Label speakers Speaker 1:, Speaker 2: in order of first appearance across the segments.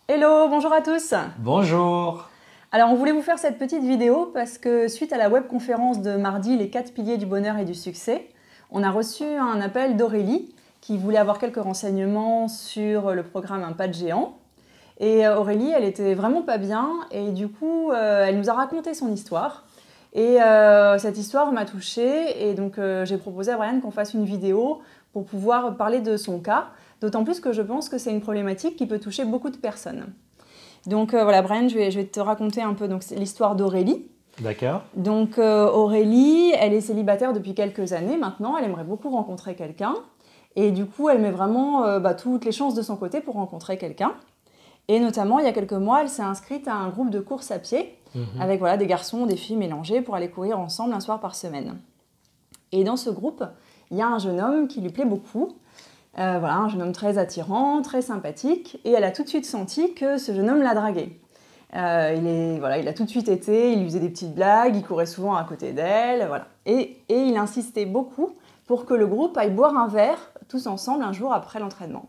Speaker 1: Hello, bonjour à tous.
Speaker 2: Bonjour.
Speaker 1: Alors, on voulait vous faire cette petite vidéo parce que suite à la webconférence de mardi, les 4 piliers du bonheur et du succès, on a reçu un appel d'Aurélie qui voulait avoir quelques renseignements sur le programme Un pas de géant. Et Aurélie, elle était vraiment pas bien et du coup, elle nous a raconté son histoire. Et cette histoire m'a touchée et donc j'ai proposé à Brian qu'on fasse une vidéo pour pouvoir parler de son cas. D'autant plus que je pense que c'est une problématique qui peut toucher beaucoup de personnes. Donc voilà, Brian, je vais te raconter un peu l'histoire d'Aurélie.
Speaker 2: D'accord.
Speaker 1: Donc Aurélie, elle est célibataire depuis quelques années maintenant. Elle aimerait beaucoup rencontrer quelqu'un. Et du coup, elle met vraiment toutes les chances de son côté pour rencontrer quelqu'un. Et notamment, il y a quelques mois, elle s'est inscrite à un groupe de course à pied avec des garçons, des filles mélangés pour aller courir ensemble un soir par semaine. Et dans ce groupe, il y a un jeune homme qui lui plaît beaucoup. Un jeune homme très attirant, très sympathique. Et elle a tout de suite senti que ce jeune homme l'a draguée. Il a tout de suite été, il lui faisait des petites blagues, il courait souvent à côté d'elle. Voilà. Et il insistait beaucoup pour que le groupe aille boire un verre tous ensemble un jour après l'entraînement.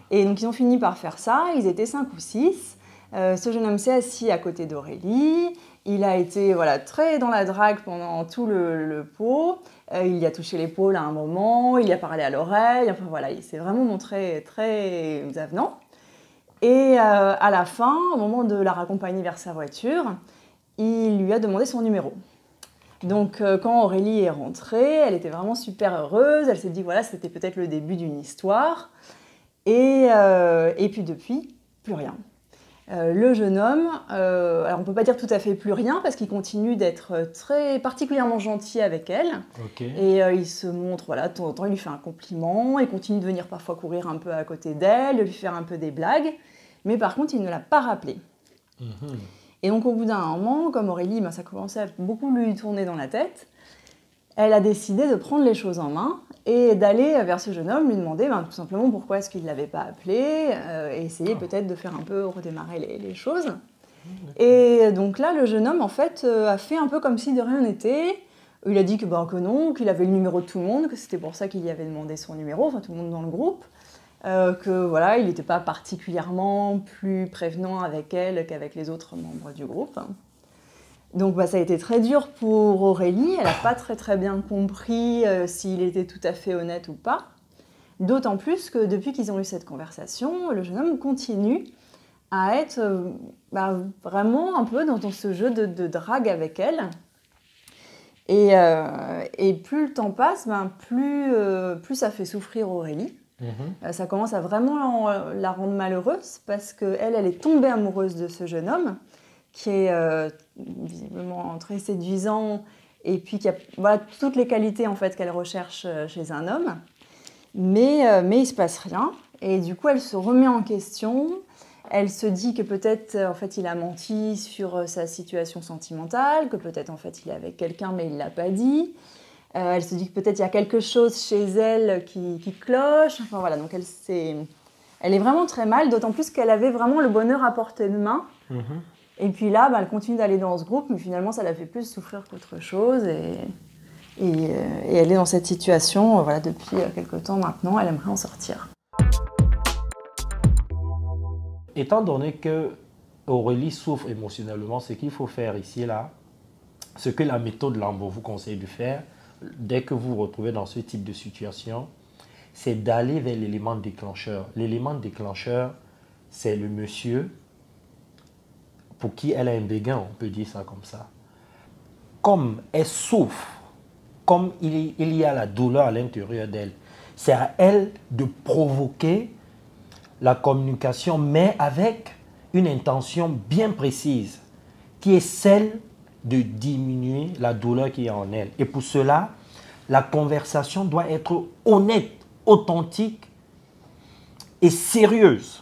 Speaker 1: Et donc ils ont fini par faire ça, ils étaient 5 ou 6. Ce jeune homme s'est assis à côté d'Aurélie. Il a été très dans la drague pendant tout le pot. Il y a touché l'épaule à un moment, il y a parlé à l'oreille. Enfin voilà, il s'est vraiment montré très avenant. Et à la fin, au moment de la raccompagner vers sa voiture, il lui a demandé son numéro. Donc quand Aurélie est rentrée, elle était vraiment super heureuse. Elle s'est dit voilà, c'était peut-être le début d'une histoire. Et puis depuis, plus rien. Le jeune homme, alors on ne peut pas dire tout à fait plus rien parce qu'il continue d'être très particulièrement gentil avec elle.
Speaker 2: Okay.
Speaker 1: Et il se montre, de temps en temps, il lui fait un compliment, il continue de venir parfois courir un peu à côté d'elle, de lui faire un peu des blagues, mais par contre, il ne l'a pas rappelé. Et donc au bout d'un moment, comme Aurélie, ça commençait à beaucoup lui tourner dans la tête, elle a décidé de prendre les choses en main et d'aller vers ce jeune homme, lui demander tout simplement pourquoi est-ce qu'il ne l'avait pas appelé, et essayer peut-être de faire un peu redémarrer les choses. Et donc là, le jeune homme, en fait, a fait un peu comme si de rien n'était. Il a dit que non, qu'il avait le numéro de tout le monde, que c'était pour ça qu'il y avait demandé son numéro, enfin tout le monde dans le groupe, il n'était pas particulièrement plus prévenant avec elle qu'avec les autres membres du groupe. Donc ça a été très dur pour Aurélie, elle n'a pas très bien compris s'il était tout à fait honnête ou pas. D'autant plus que depuis qu'ils ont eu cette conversation, le jeune homme continue à être vraiment un peu dans ce jeu de drague avec elle. Et plus le temps passe, plus ça fait souffrir Aurélie. Ça commence à vraiment la rendre malheureuse parce qu'elle est tombée amoureuse de ce jeune homme qui est visiblement très séduisant et puis qui a toutes les qualités en fait qu'elle recherche chez un homme. Mais il ne se passe rien. Et du coup, elle se remet en question. Elle se dit que peut-être en fait, il a menti sur sa situation sentimentale, que peut-être en fait, il est avec quelqu'un mais il ne l'a pas dit. Elle se dit que peut-être il y a quelque chose chez elle qui cloche. Enfin voilà, donc elle est vraiment très mal, d'autant plus qu'elle avait vraiment le bonheur à portée de main. Et puis là, elle continue d'aller dans ce groupe, mais finalement, ça la fait plus souffrir qu'autre chose. Et elle est dans cette situation depuis quelque temps maintenant. Elle aimerait en sortir.
Speaker 2: Étant donné que Aurélie souffre émotionnellement, ce qu'il faut faire ici et là, ce que la méthode Lambo vous conseille de faire, dès que vous vous retrouvez dans ce type de situation, c'est d'aller vers l'élément déclencheur. L'élément déclencheur, c'est le monsieur pour qui elle a un béguin, on peut dire ça comme ça. Comme elle souffre, comme il y a la douleur à l'intérieur d'elle, c'est à elle de provoquer la communication, mais avec une intention bien précise, qui est celle de diminuer la douleur qui est en elle. Et pour cela, la conversation doit être honnête, authentique et sérieuse.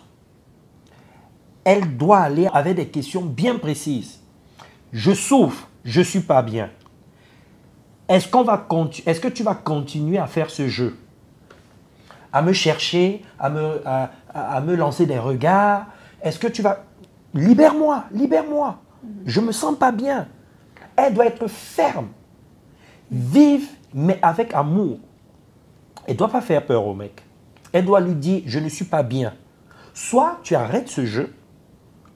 Speaker 2: Elle doit aller avec des questions bien précises. Je souffre, je ne suis pas bien. Est-ce que tu vas continuer à faire ce jeu? À me chercher, à me lancer des regards? Est-ce que tu vas... Libère-moi, libère-moi. Je ne me sens pas bien. Elle doit être ferme, vive, mais avec amour. Elle ne doit pas faire peur au mec. Elle doit lui dire, je ne suis pas bien. Soit tu arrêtes ce jeu,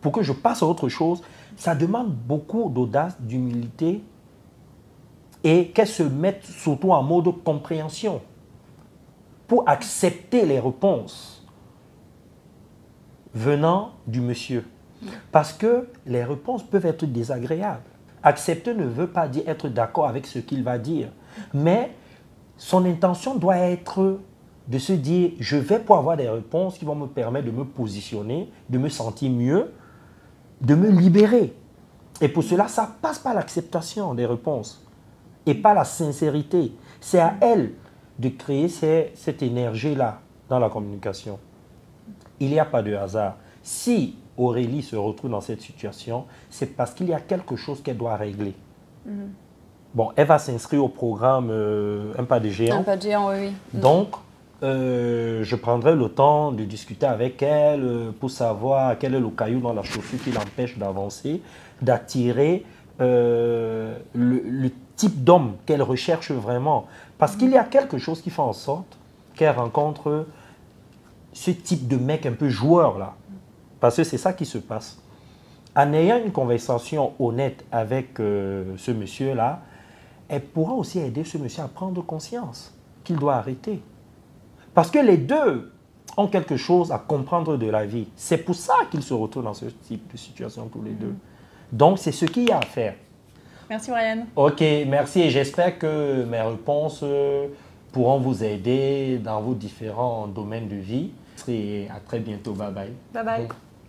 Speaker 2: pour que je passe à autre chose, ça demande beaucoup d'audace, d'humilité et qu'elle se mette surtout en mode compréhension pour accepter les réponses venant du monsieur. Parce que les réponses peuvent être désagréables. Accepter ne veut pas dire être d'accord avec ce qu'il va dire, mais son intention doit être de se dire, je vais pouvoir avoir des réponses qui vont me permettre de me positionner, de me sentir mieux, de me libérer. Et pour cela, ça passe par l'acceptation des réponses et par la sincérité. C'est à elle de créer cette énergie-là dans la communication. Il n'y a pas de hasard. Si Aurélie se retrouve dans cette situation, c'est parce qu'il y a quelque chose qu'elle doit régler. Bon, elle va s'inscrire au programme Un pas de géant.
Speaker 1: Un pas de géant, oui.
Speaker 2: Donc, je prendrai le temps de discuter avec elle pour savoir quel est le caillou dans la chaussure qui l'empêche d'avancer, d'attirer le type d'homme qu'elle recherche vraiment. Parce qu'il y a quelque chose qui fait en sorte qu'elle rencontre ce type de mec un peu joueur là. Parce que c'est ça qui se passe. En ayant une conversation honnête avec ce monsieur-là, elle pourra aussi aider ce monsieur à prendre conscience qu'il doit arrêter. Parce que les deux ont quelque chose à comprendre de la vie. C'est pour ça qu'ils se retrouvent dans ce type de situation tous les deux. Donc, c'est ce qu'il y a à faire.
Speaker 1: Merci, Brian.
Speaker 2: Ok, merci et j'espère que mes réponses pourront vous aider dans vos différents domaines de vie. Et à très bientôt. Bye bye.
Speaker 1: Bye bye.